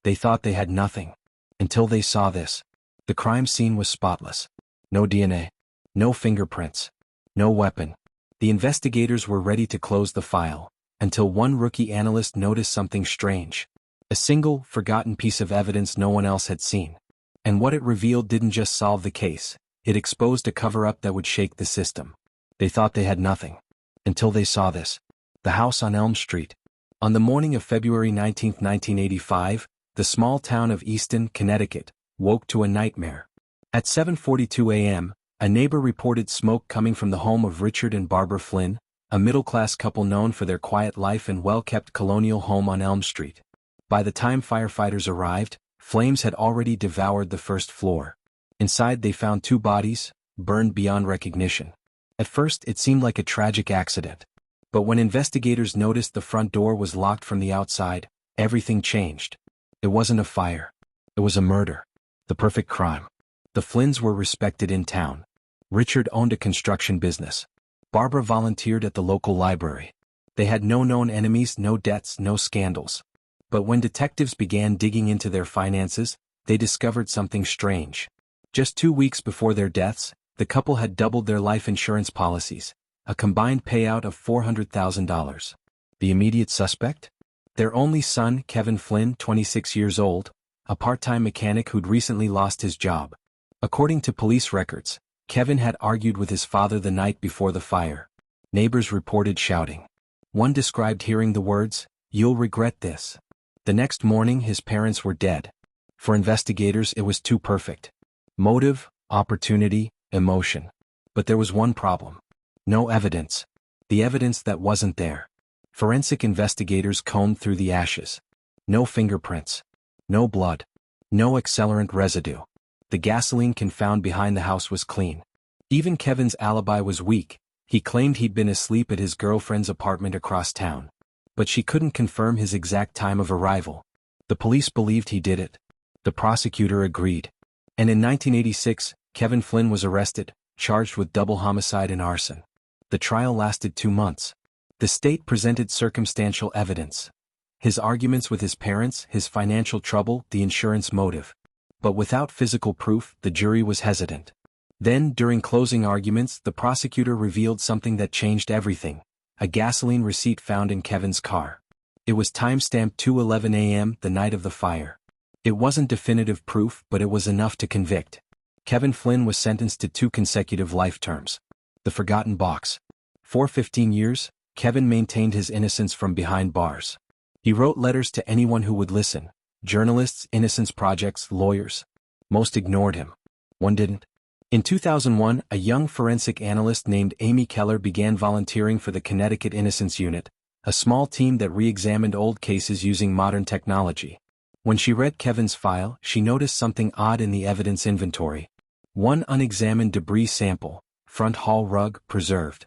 They thought they had nothing. Until they saw this. The crime scene was spotless. No DNA. No fingerprints. No weapon. The investigators were ready to close the file, until one rookie analyst noticed something strange. A single, forgotten piece of evidence no one else had seen. And what it revealed didn't just solve the case, it exposed a cover-up that would shake the system. They thought they had nothing. Until they saw this. The house on Elm Street. On the morning of February 19, 1985, the small town of Easton, Connecticut, woke to a nightmare. At 7:42 a.m., a neighbor reported smoke coming from the home of Richard and Barbara Flynn, a middle-class couple known for their quiet life and well-kept colonial home on Elm Street. By the time firefighters arrived, flames had already devoured the first floor. Inside they found two bodies, burned beyond recognition. At first it seemed like a tragic accident. But when investigators noticed the front door was locked from the outside, everything changed. It wasn't a fire. It was a murder. The perfect crime. The Flynns were respected in town. Richard owned a construction business. Barbara volunteered at the local library. They had no known enemies, no debts, no scandals. But when detectives began digging into their finances, they discovered something strange. Just 2 weeks before their deaths, the couple had doubled their life insurance policies, a combined payout of $400,000. The immediate suspect? Their only son, Kevin Flynn, 26 years old, a part-time mechanic who'd recently lost his job. According to police records, Kevin had argued with his father the night before the fire. Neighbors reported shouting. One described hearing the words, "You'll regret this." The next morning his parents were dead. For investigators it was too perfect. Motive, opportunity, emotion. But there was one problem. No evidence. The evidence that wasn't there. Forensic investigators combed through the ashes. No fingerprints. No blood. No accelerant residue. The gasoline can found behind the house was clean. Even Kevin's alibi was weak. He claimed he'd been asleep at his girlfriend's apartment across town. But she couldn't confirm his exact time of arrival. The police believed he did it. The prosecutor agreed. And in 1986, Kevin Flynn was arrested, charged with double homicide and arson. The trial lasted 2 months. The state presented circumstantial evidence. His arguments with his parents, his financial trouble, the insurance motive. But without physical proof, the jury was hesitant. Then, during closing arguments, the prosecutor revealed something that changed everything. A gasoline receipt found in Kevin's car. It was time-stamped 2:11 a.m. the night of the fire. It wasn't definitive proof, but it was enough to convict. Kevin Flynn was sentenced to 2 consecutive life terms. The forgotten box. For 15 years, Kevin maintained his innocence from behind bars. He wrote letters to anyone who would listen. Journalists, innocence projects, lawyers. Most ignored him. One didn't. In 2001, a young forensic analyst named Amy Keller began volunteering for the Connecticut Innocence Unit, a small team that re-examined old cases using modern technology. When she read Kevin's file, she noticed something odd in the evidence inventory. One unexamined debris sample, front hall rug, preserved.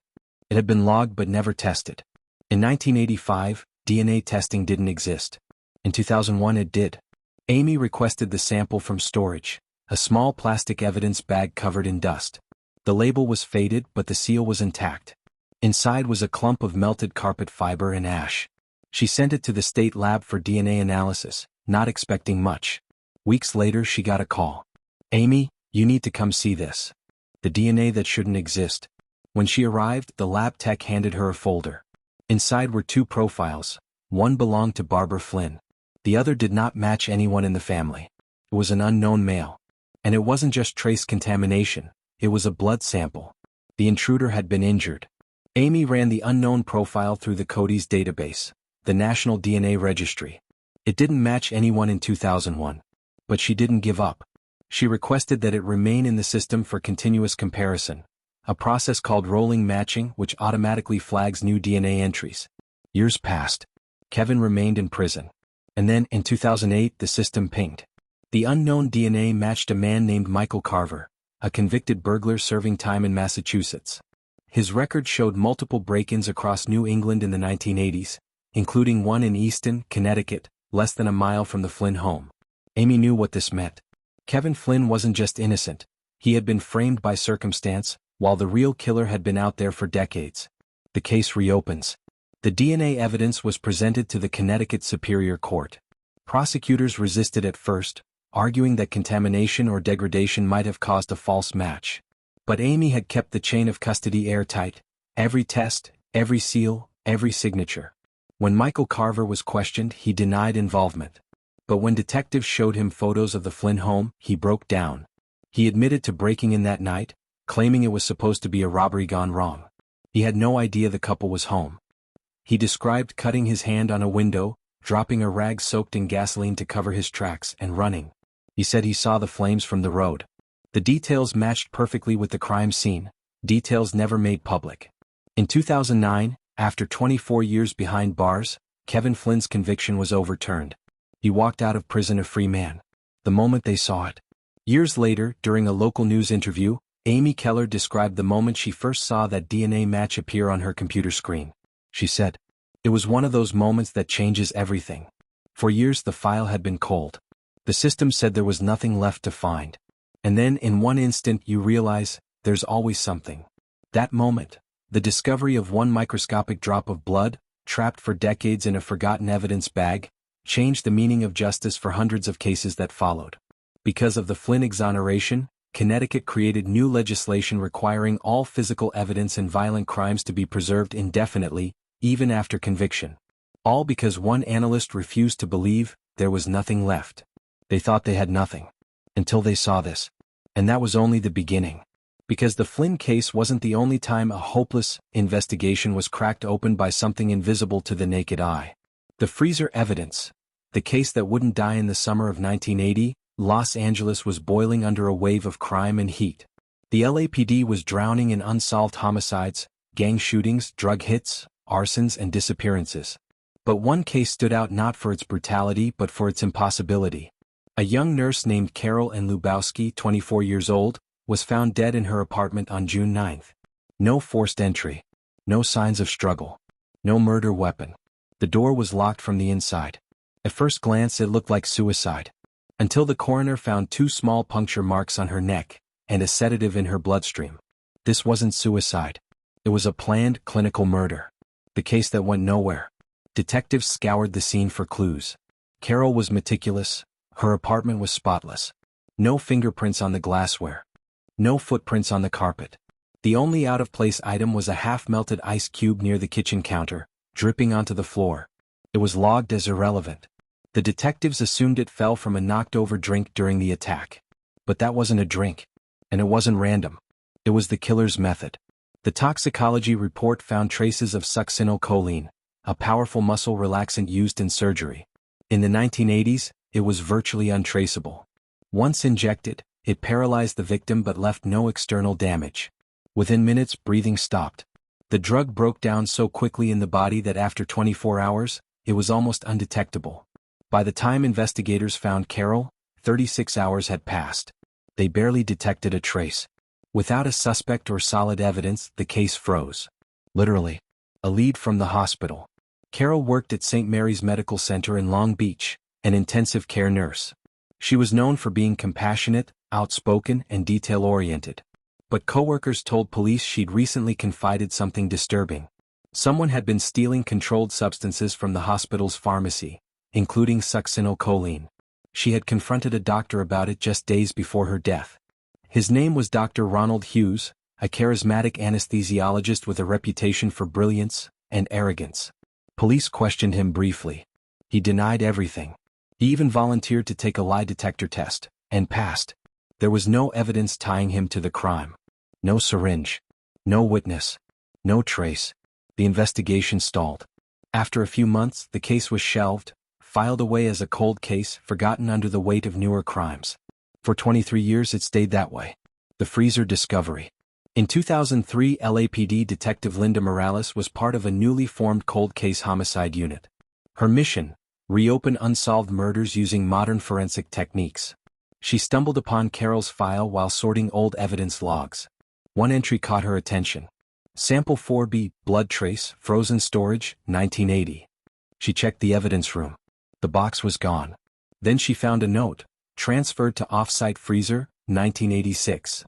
It had been logged but never tested. In 1985, DNA testing didn't exist. In 2001 it did. Amy requested the sample from storage, a small plastic evidence bag covered in dust. The label was faded but the seal was intact. Inside was a clump of melted carpet fiber and ash. She sent it to the state lab for DNA analysis, not expecting much. Weeks later she got a call. "Amy, you need to come see this. The DNA that shouldn't exist." When she arrived, the lab tech handed her a folder. Inside were 2 profiles. One belonged to Barbara Flynn. The other did not match anyone in the family. It was an unknown male. And it wasn't just trace contamination, it was a blood sample. The intruder had been injured. Amy ran the unknown profile through the CODIS database, the National DNA Registry. It didn't match anyone in 2001. But she didn't give up. She requested that it remain in the system for continuous comparison, a process called rolling matching which automatically flags new DNA entries. Years passed. Kevin remained in prison. And then, in 2008, the system pinged. The unknown DNA matched a man named Michael Carver, a convicted burglar serving time in Massachusetts. His record showed multiple break-ins across New England in the 1980s, including one in Easton, Connecticut, less than a mile from the Flynn home. Amy knew what this meant. Kevin Flynn wasn't just innocent, he had been framed by circumstance, while the real killer had been out there for decades. The case reopens. The DNA evidence was presented to the Connecticut Superior Court. Prosecutors resisted at first, arguing that contamination or degradation might have caused a false match. But Amy had kept the chain of custody airtight, every test, every seal, every signature. When Michael Carver was questioned, he denied involvement. But when detectives showed him photos of the Flynn home, he broke down. He admitted to breaking in that night, claiming it was supposed to be a robbery gone wrong. He had no idea the couple was home. He described cutting his hand on a window, dropping a rag soaked in gasoline to cover his tracks, and running. He said he saw the flames from the road. The details matched perfectly with the crime scene, details never made public. In 2009, after 24 years behind bars, Kevin Flynn's conviction was overturned. He walked out of prison a free man. The moment they saw it. Years later, during a local news interview, Amy Keller described the moment she first saw that DNA match appear on her computer screen. She said, "It was one of those moments that changes everything. For years the file had been cold. The system said there was nothing left to find. And then in one instant you realize, there's always something." That moment, the discovery of one microscopic drop of blood, trapped for decades in a forgotten evidence bag, changed the meaning of justice for hundreds of cases that followed. Because of the Flynn exoneration, Connecticut created new legislation requiring all physical evidence in violent crimes to be preserved indefinitely, even after conviction. All because one analyst refused to believe there was nothing left. They thought they had nothing. Until they saw this. And that was only the beginning. Because the Flynn case wasn't the only time a hopeless investigation was cracked open by something invisible to the naked eye. The freezer evidence. The case that wouldn't die. In the summer of 1980, Los Angeles was boiling under a wave of crime and heat. The LAPD was drowning in unsolved homicides, gang shootings, drug hits, arsons, and disappearances. But one case stood out not for its brutality but for its impossibility. A young nurse named Carol Ann Lubowski, 24 years old, was found dead in her apartment on June 9. No forced entry. No signs of struggle. No murder weapon. The door was locked from the inside. At first glance it looked like suicide. Until the coroner found 2 small puncture marks on her neck, and a sedative in her bloodstream. This wasn't suicide. It was a planned, clinical murder. The case that went nowhere. Detectives scoured the scene for clues. Carol was meticulous. Her apartment was spotless. No fingerprints on the glassware. No footprints on the carpet. The only out-of-place item was a half-melted ice cube near the kitchen counter, dripping onto the floor. It was logged as irrelevant. The detectives assumed it fell from a knocked-over drink during the attack. But that wasn't a drink. And it wasn't random. It was the killer's method. The toxicology report found traces of succinylcholine, a powerful muscle relaxant used in surgery. In the 1980s, it was virtually untraceable. Once injected, it paralyzed the victim but left no external damage. Within minutes, breathing stopped. The drug broke down so quickly in the body that after 24 hours, it was almost undetectable. By the time investigators found Carol, 36 hours had passed. They barely detected a trace. Without a suspect or solid evidence, the case froze. Literally. A lead from the hospital. Carol worked at St. Mary's Medical Center in Long Beach, an intensive care nurse. She was known for being compassionate, outspoken, and detail-oriented. But coworkers told police she'd recently confided something disturbing. Someone had been stealing controlled substances from the hospital's pharmacy, including succinylcholine. She had confronted a doctor about it just days before her death. His name was Dr. Ronald Hughes, a charismatic anesthesiologist with a reputation for brilliance and arrogance. Police questioned him briefly. He denied everything. He even volunteered to take a lie detector test, and passed. There was no evidence tying him to the crime. No syringe. No witness. No trace. The investigation stalled. After a few months, the case was shelved, filed away as a cold case, forgotten under the weight of newer crimes. For 23 years it stayed that way. The freezer discovery. In 2003, LAPD Detective Linda Morales was part of a newly formed cold case homicide unit. Her mission: reopen unsolved murders using modern forensic techniques. She stumbled upon Carol's file while sorting old evidence logs. One entry caught her attention. Sample 4B, blood trace, frozen storage, 1980. She checked the evidence room. The box was gone. Then she found a note, transferred to off-site freezer, 1986.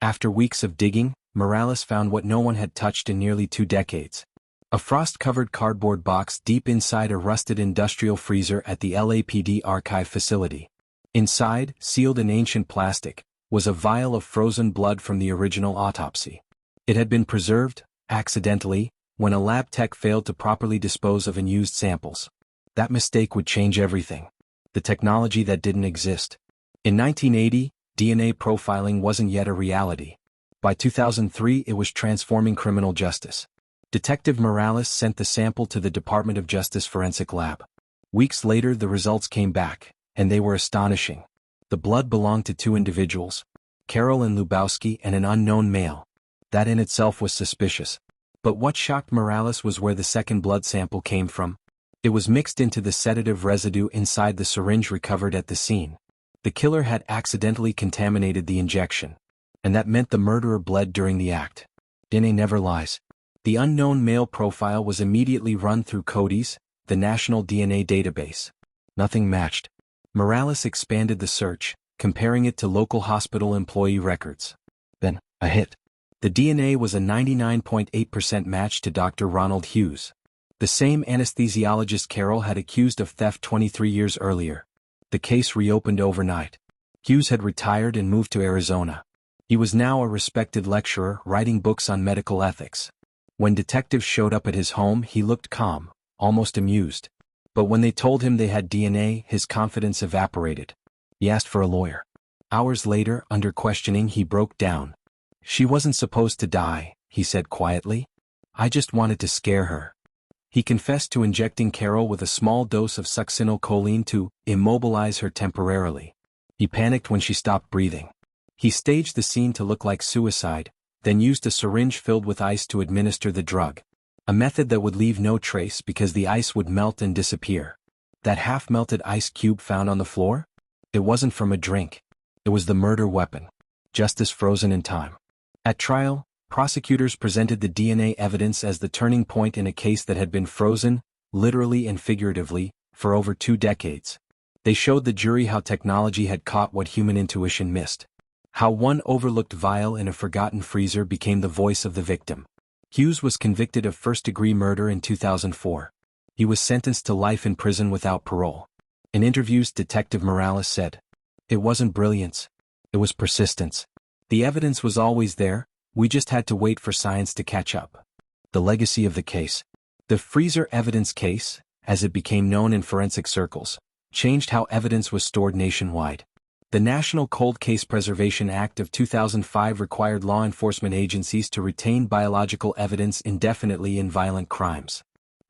After weeks of digging, Morales found what no one had touched in nearly 2 decades. A frost-covered cardboard box deep inside a rusted industrial freezer at the LAPD archive facility. Inside, sealed in ancient plastic, was a vial of frozen blood from the original autopsy. It had been preserved, accidentally, when a lab tech failed to properly dispose of unused samples. That mistake would change everything. The technology that didn't exist. In 1980, DNA profiling wasn't yet a reality. By 2003, it was transforming criminal justice. Detective Morales sent the sample to the Department of Justice Forensic Lab. Weeks later, the results came back, and they were astonishing. The blood belonged to two individuals, Carol and Lubowski, and an unknown male. That in itself was suspicious. But what shocked Morales was where the second blood sample came from. It was mixed into the sedative residue inside the syringe recovered at the scene. The killer had accidentally contaminated the injection. And that meant the murderer bled during the act. DNA never lies. The unknown male profile was immediately run through CODIS, the national DNA database. Nothing matched. Morales expanded the search, comparing it to local hospital employee records. Then, a hit. The DNA was a 99.8% match to Dr. Ronald Hughes. The same anesthesiologist Carol had accused of theft 23 years earlier. The case reopened overnight. Hughes had retired and moved to Arizona. He was now a respected lecturer writing books on medical ethics. When detectives showed up at his home, he looked calm, almost amused. But when they told him they had DNA, his confidence evaporated. He asked for a lawyer. Hours later, under questioning, he broke down. "She wasn't supposed to die," he said quietly. "I just wanted to scare her." He confessed to injecting Carol with a small dose of succinylcholine to immobilize her temporarily. He panicked when she stopped breathing. He staged the scene to look like suicide, then used a syringe filled with ice to administer the drug. A method that would leave no trace because the ice would melt and disappear. That half-melted ice cube found on the floor? It wasn't from a drink. It was the murder weapon. Justice frozen in time. At trial, prosecutors presented the DNA evidence as the turning point in a case that had been frozen, literally and figuratively, for over 2 decades. They showed the jury how technology had caught what human intuition missed. How one overlooked vial in a forgotten freezer became the voice of the victim. Hughes was convicted of first-degree murder in 2004. He was sentenced to life in prison without parole. In interviews, Detective Morales said, "It wasn't brilliance. It was persistence. The evidence was always there, we just had to wait for science to catch up." The legacy of the case. The freezer evidence case, as it became known in forensic circles, changed how evidence was stored nationwide. The National Cold Case Preservation Act of 2005 required law enforcement agencies to retain biological evidence indefinitely in violent crimes.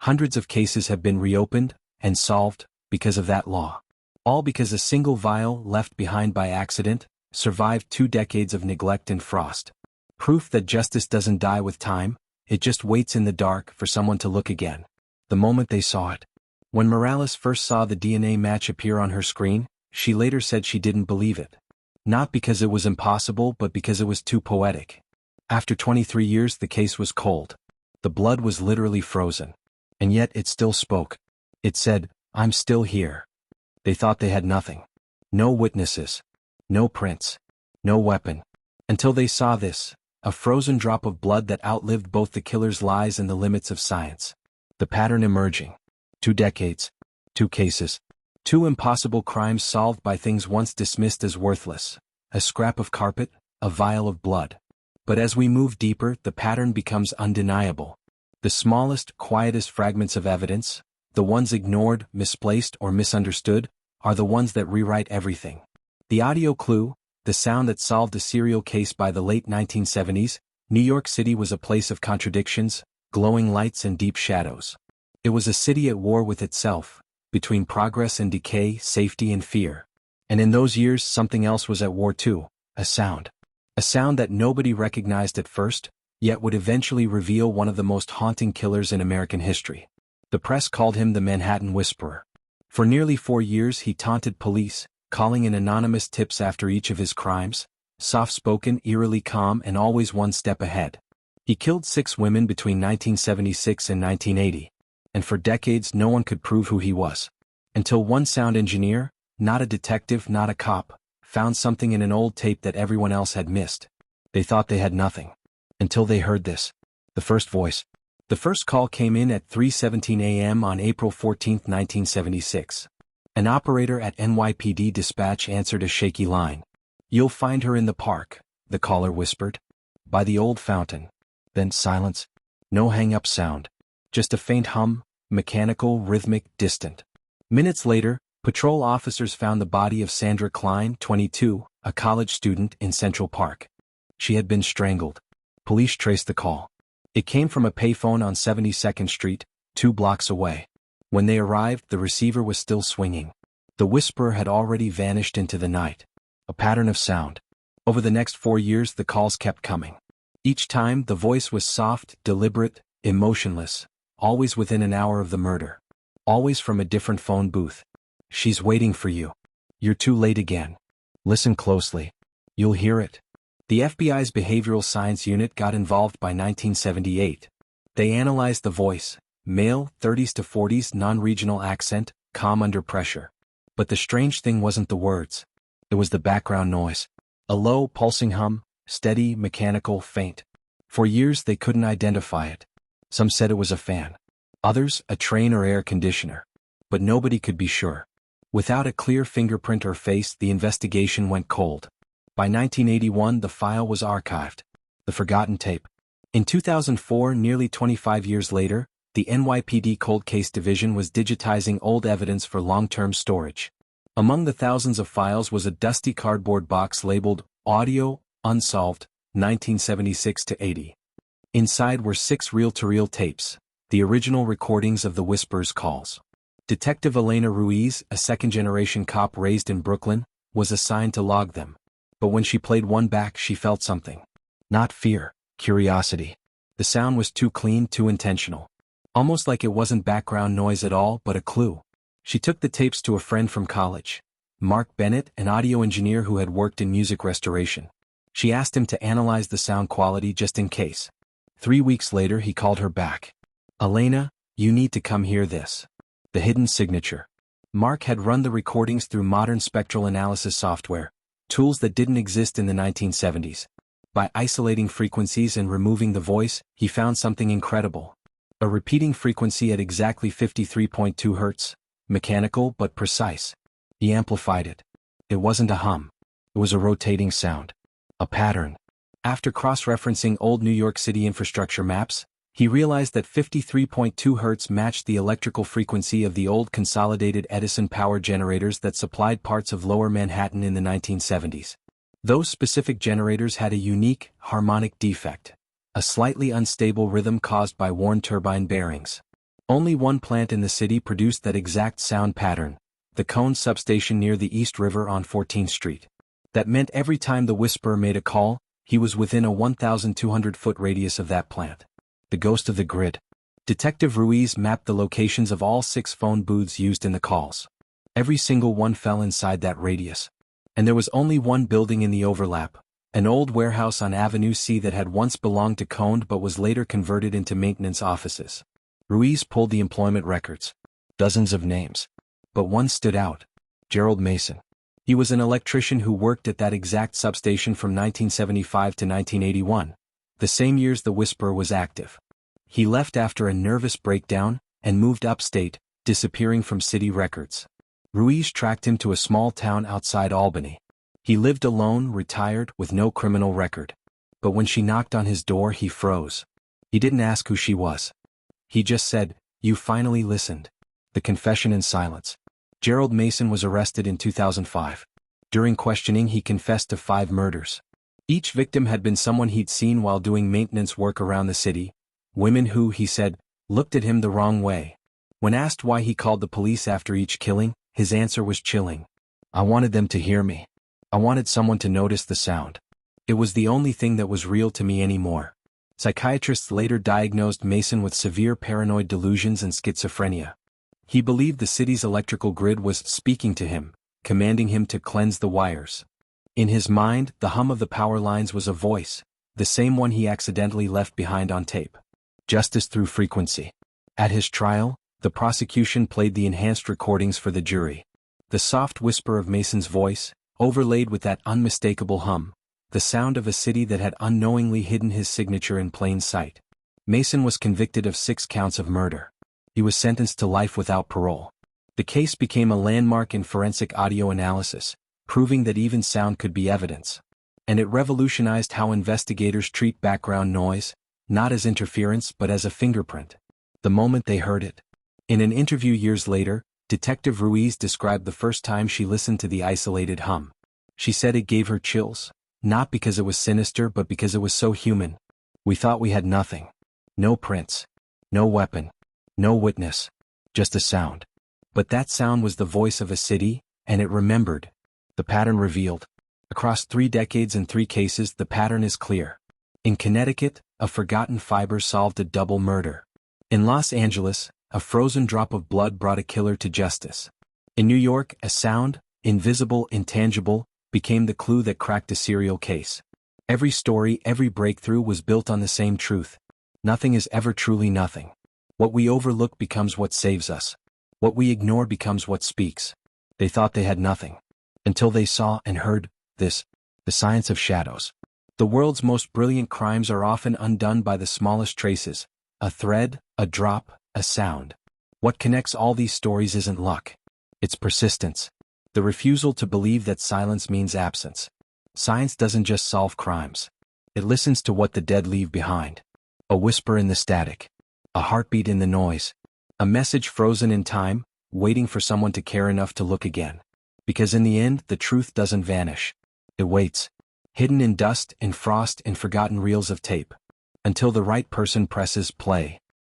Hundreds of cases have been reopened and solved because of that law. All because a single vial left behind by accident survived 2 decades of neglect and frost. Proof that justice doesn't die with time, it just waits in the dark for someone to look again. The moment they saw it. When Morales first saw the DNA match appear on her screen, she later said she didn't believe it. Not because it was impossible, but because it was too poetic. After 23 years, the case was cold. The blood was literally frozen. And yet it still spoke. It said, "I'm still here." They thought they had nothing. No witnesses. No prints. No weapon. Until they saw this, a frozen drop of blood that outlived both the killer's lies and the limits of science. The pattern emerging. 2 decades. 2 cases. 2 impossible crimes solved by things once dismissed as worthless. A scrap of carpet, a vial of blood. But as we move deeper, the pattern becomes undeniable. The smallest, quietest fragments of evidence, the ones ignored, misplaced, or misunderstood, are the ones that rewrite everything. The audio clue, the sound that solved a serial case by the late 1970s, New York City was a place of contradictions, glowing lights and deep shadows. It was a city at war with itself, between progress and decay, safety and fear. And in those years, something else was at war too, a sound. A sound that nobody recognized at first, yet would eventually reveal one of the most haunting killers in American history. The press called him the Manhattan Whisperer. For nearly 4 years he taunted police, calling in anonymous tips after each of his crimes, soft-spoken, eerily calm, and always one step ahead. He killed 6 women between 1976 and 1980. And for decades no one could prove who he was. Until one sound engineer, not a detective, not a cop, found something in an old tape that everyone else had missed. They thought they had nothing. Until they heard this. The first voice. The first call came in at 3:17 a.m. on April 14, 1976. An operator at NYPD dispatch answered a shaky line. "You'll find her in the park," the caller whispered. "By the old fountain." Then silence. No hang-up sound. Just a faint hum, mechanical, rhythmic, distant. Minutes later, patrol officers found the body of Sandra Klein, 22, a college student, in Central Park. She had been strangled. Police traced the call. It came from a payphone on 72nd Street, 2 blocks away. When they arrived, the receiver was still swinging. The whisperer had already vanished into the night. A pattern of sound. Over the next 4 years, the calls kept coming. Each time, the voice was soft, deliberate, emotionless, always within an hour of the murder. Always from a different phone booth. "She's waiting for you. You're too late again. Listen closely. You'll hear it." The FBI's Behavioral Science Unit got involved by 1978. They analyzed the voice, male, 30s to 40s, non-regional accent, calm under pressure. But the strange thing wasn't the words. It was the background noise. A low, pulsing hum, steady, mechanical, faint. For years they couldn't identify it. Some said it was a fan. Others, a train or air conditioner. But nobody could be sure. Without a clear fingerprint or face, the investigation went cold. By 1981, the file was archived. The forgotten tape. In 2004, nearly 25 years later, the NYPD Cold Case Division was digitizing old evidence for long-term storage. Among the thousands of files was a dusty cardboard box labeled Audio, Unsolved, 1976-80. Inside were 6 reel-to-reel tapes, the original recordings of the whisperer's calls. Detective Elena Ruiz, a second-generation cop raised in Brooklyn, was assigned to log them. But when she played one back, she felt something. Not fear, curiosity. The sound was too clean, too intentional. Almost like it wasn't background noise at all, but a clue. She took the tapes to a friend from college, Mark Bennett, an audio engineer who had worked in music restoration. She asked him to analyze the sound quality just in case. 3 weeks later, he called her back. "Elena, you need to come hear this." The hidden signature. Mark had run the recordings through modern spectral analysis software, tools that didn't exist in the 1970s. By isolating frequencies and removing the voice, he found something incredible. A repeating frequency at exactly 53.2 Hz, mechanical but precise. He amplified it. It wasn't a hum. It was a rotating sound. A pattern. After cross-referencing old New York City infrastructure maps, he realized that 53.2 Hz matched the electrical frequency of the old consolidated Edison power generators that supplied parts of Lower Manhattan in the 1970s. Those specific generators had a unique, harmonic defect. A slightly unstable rhythm caused by worn turbine bearings. Only one plant in the city produced that exact sound pattern, the Cone substation near the East River on 14th Street. That meant every time the whisperer made a call, he was within a 1,200-foot radius of that plant. The ghost of the grid. Detective Ruiz mapped the locations of all 6 phone booths used in the calls. Every single one fell inside that radius. And there was only one building in the overlap, an old warehouse on Avenue C that had once belonged to Cone but was later converted into maintenance offices. Ruiz pulled the employment records. Dozens of names. But one stood out. Gerald Mason. He was an electrician who worked at that exact substation from 1975 to 1981. The same years the whisperer was active. He left after a nervous breakdown and moved upstate, disappearing from city records. Ruiz tracked him to a small town outside Albany. He lived alone, retired, with no criminal record. But when she knocked on his door, he froze. He didn't ask who she was. He just said, "You finally listened." The confession in silence. Gerald Mason was arrested in 2005. During questioning, he confessed to 5 murders. Each victim had been someone he'd seen while doing maintenance work around the city, women who, he said, looked at him the wrong way. When asked why he called the police after each killing, his answer was chilling. "I wanted them to hear me. I wanted someone to notice the sound. It was the only thing that was real to me anymore." Psychiatrists later diagnosed Mason with severe paranoid delusions and schizophrenia. He believed the city's electrical grid was speaking to him, commanding him to cleanse the wires. In his mind, the hum of the power lines was a voice, the same one he accidentally left behind on tape. Justice through frequency. At his trial, the prosecution played the enhanced recordings for the jury. The soft whisper of Mason's voice, overlaid with that unmistakable hum, the sound of a city that had unknowingly hidden his signature in plain sight. Mason was convicted of 6 counts of murder. He was sentenced to life without parole. The case became a landmark in forensic audio analysis, proving that even sound could be evidence. And it revolutionized how investigators treat background noise, not as interference but as a fingerprint. The moment they heard it. In an interview years later, Detective Ruiz described the first time she listened to the isolated hum. She said it gave her chills, not because it was sinister but because it was so human. We thought we had nothing. No prints. No weapon. No witness. Just a sound. But that sound was the voice of a city, and it remembered. The pattern revealed. Across 3 decades and 3 cases, the pattern is clear. In Connecticut, a forgotten fiber solved a double murder. In Los Angeles, a frozen drop of blood brought a killer to justice. In New York, a sound, invisible, intangible, became the clue that cracked a serial case. Every story, every breakthrough was built on the same truth. Nothing is ever truly nothing. What we overlook becomes what saves us. What we ignore becomes what speaks. They thought they had nothing. Until they saw and heard this, the science of shadows. The world's most brilliant crimes are often undone by the smallest traces. A thread, a drop, a sound. What connects all these stories isn't luck. It's persistence. The refusal to believe that silence means absence. Science doesn't just solve crimes. It listens to what the dead leave behind. A whisper in the static. A heartbeat in the noise. A message frozen in time, waiting for someone to care enough to look again. Because in the end, the truth doesn't vanish. It waits. Hidden in dust, in frost, in forgotten reels of tape. Until the right person presses play.